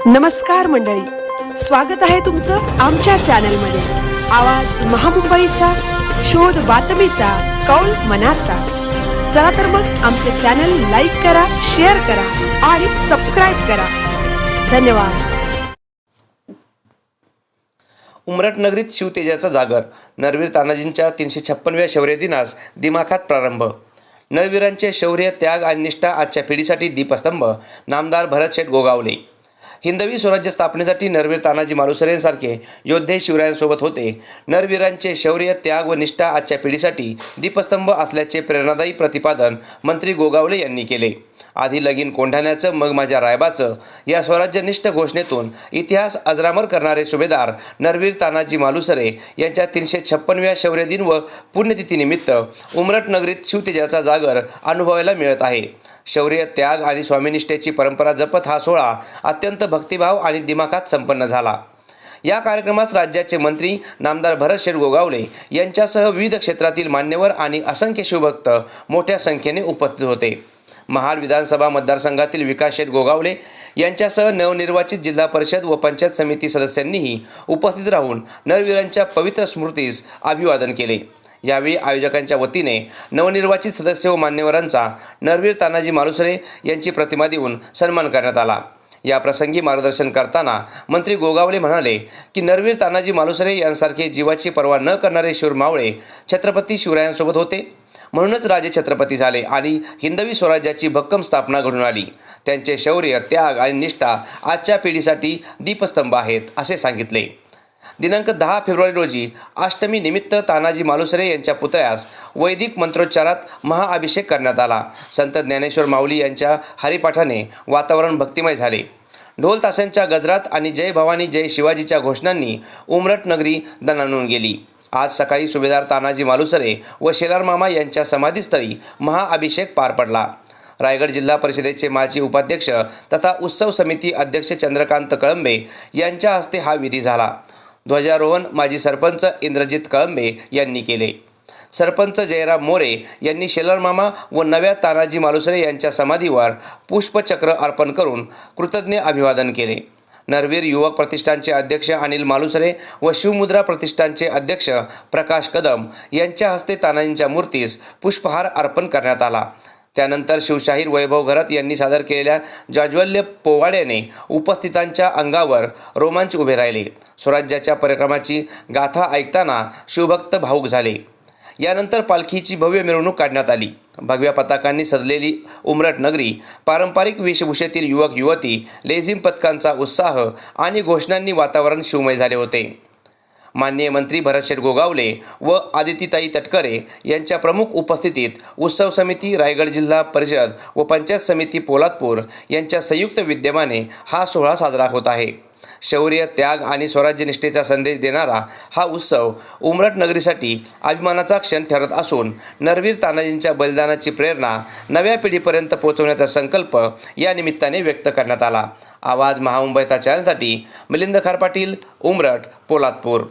नमस्कार मंडळी, स्वागत आहे तुमचं आमच्या चॅनलमध्ये। आवाज महामुंबईचा, शोध बातमीचा, कौल मनाचा। चला तर मग आमचे चॅनल लाईक करा, शेअर करा आणि सबस्क्राइब करा। धन्यवाद। उमरठ नगरीत शिवतेजाचा जागर। नरवीर तानाजींच्या 356व्या शौर्य दिनास दिमाखात प्रारंभ। नरवीरांचे शौर्य, त्याग आणि निष्ठा आजच्या पिढीसाठी दीपस्तंभ। नामदार भरतशेठ गोगावले। हिंदवी स्वराज्य स्थापनेसाठी नरवीर तानाजी मालुसरे यांसारखे योद्धे शिवरायांसोबत होते। नरवीरांचे शौर्य, त्याग व निष्ठा आजच्या पिढीसाठी दीपस्तंभ असल्याचे प्रेरणादायी प्रतिपादन मंत्री गोगावले यांनी केले। आधी लगीन कोंढाण्याचं मग माझ्या रायबाचं या स्वराज्यनिष्ठ घोषणेतून इतिहास अजरामर करणारे सुभेदार नरवीर तानाजी मालुसरे यांच्या 356व्या शौर्य दिन व पुण्यतिथीनिमित्त उमरठ नगरीत शिवतेजाचा जागर अनुभवायला मिळत आहे। शौर्य, त्याग आणि स्वामीनिष्ठेची परंपरा जपत हा सोहळा अत्यंत भक्तिभाव आणि दिमाखात संपन्न झाला। या कार्यक्रमात राज्याचे मंत्री नामदार भरतशेठ गोगावले यांच्यासह विविध क्षेत्रातील मान्यवर आणि असंख्य शिवभक्त मोठ्या संख्येने उपस्थित होते। महाड विधानसभा मतदारसंघातील विकासशेठ गोगावले यांच्यासह नवनिर्वाचित जिल्हा परिषद व पंचायत समिती सदस्यांनीही उपस्थित राहून नरवीरांच्या पवित्र स्मृतीस अभिवादन केले। यावेळी आयोजकांच्या वतीने नवनिर्वाचित सदस्य व मान्यवरांचा नरवीर तानाजी मालुसरे यांची प्रतिमा देऊन सन्मान करण्यात आला। या प्रसंगी मार्गदर्शन करताना मंत्री गोगावले म्हणाले की नरवीर तानाजी मालुसरे यांसारखे जीवाची पर्वा न करणारे शूर मावळे छत्रपती शिवरायांसोबत होते, म्हणूनच राजे छत्रपती झाले आणि हिंदवी स्वराज्याची भक्कम स्थापना घडून आली। त्यांचे शौर्य, त्याग आणि निष्ठा आजच्या पिढीसाठी दीपस्तंभ आहेत, असे सांगितले। दिनांक 10 फेब्रुवारी रोजी अष्टमी निमित्त तानाजी मालुसरे यांच्या पुतळ्यास वैदिक मंत्रोच्चारात महाअभिषेक करण्यात आला। संत ज्ञानेश्वर माऊली यांच्या हरिपाठाने वातावरण भक्तिमय झाले। ढोल ताशांच्या गजरात आणि जय भवानी जय शिवाजीच्या घोषणांनी उमरठ नगरी दणाणून गेली। आज सकाळी सुभेदार तानाजी मालुसरे व शेलार मामा यांच्या समाधीस्थळी महाअभिषेक पार पडला। रायगड जिल्हा परिषदेचे माजी उपाध्यक्ष तथा उत्सव समिती अध्यक्ष चंद्रकांत कळंबे यांच्या हस्ते हा विधी झाला। ध्वजारोहण माजी सरपंच इंद्रजित कळंबे यांनी केले। सरपंच जयराम मोरे यांनी शेलार मामा व नव्या तानाजी मालुसरे यांच्या समाधीवर पुष्पचक्र अर्पण करून कृतज्ञ अभिवादन केले। नरवीर युवक प्रतिष्ठानचे अध्यक्ष अनिल मालुसरे व शिवमुद्रा प्रतिष्ठानचे अध्यक्ष प्रकाश कदम यांच्या हस्ते तानाजींच्या मूर्तीस पुष्पहार अर्पण करण्यात आला। त्यानंतर शिवशाहीर वैभव घरत यांनी सादर केलेल्या जाज्वल्य पोवाड्याने उपस्थितांच्या अंगावर रोमांच उभे राहिले। स्वराज्याच्या परिक्रमाची गाथा ऐकताना शिवभक्त भावुक झाले। यानंतर पालखीची भव्य मिरवणूक काढण्यात आली। भगव्या पताकांनी सजलेली उमरठ नगरी, पारंपरिक वेशभूषेतील युवक युवती, लेझिम पथकांचा उत्साह आणि घोषणांनी वातावरण शिवमय झाले होते। माननीय मंत्री भरतशेठ गोगावले व आदितीताई तटकरे यांच्या प्रमुख उपस्थितीत उत्सव समिती, रायगड जिल्हा परिषद व पंचायत समिती पोलादपूर यांच्या संयुक्त विद्यमाने हा सोहळा साजरा होत आहे। शौर्य, त्याग आणि स्वराज्यनिष्ठेचा संदेश देणारा हा उत्सव उमरठ नगरीसाठी अभिमानाचा क्षण ठरत असून नरवीर तानाजींच्या बलिदानाची प्रेरणा नव्या पिढीपर्यंत पोहोचवण्याचा संकल्प या निमित्ताने व्यक्त करण्यात आला। आवाज महामुंबईचा चॅनलसाठी मिलिंद खार पाटील, उमरठ, पोलादपूर।